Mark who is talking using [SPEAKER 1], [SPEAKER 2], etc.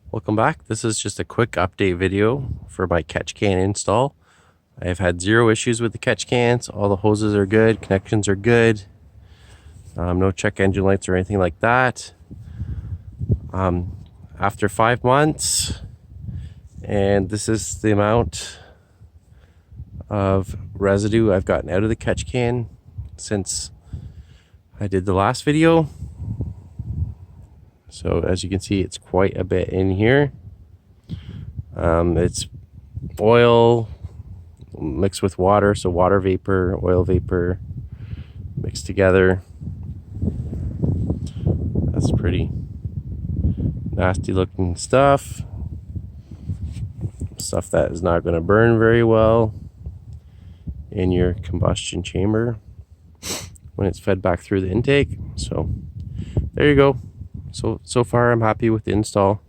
[SPEAKER 1] Welcome back. This is just a quick update video for my catch can install. I've had zero issues with the catch cans. All the hoses are good, connections are good. No check engine lights or anything like that. After 5 months, and this is the amount of residue I've gotten out of the catch can since I did the last video. So as you can see, it's quite a bit in here. It's oil mixed with water, so water vapor, oil vapor mixed together. That's pretty nasty looking stuff. Stuff that is not going to burn very well in your combustion chamber when it's fed back through the intake. So there you go. So far I'm happy with the install.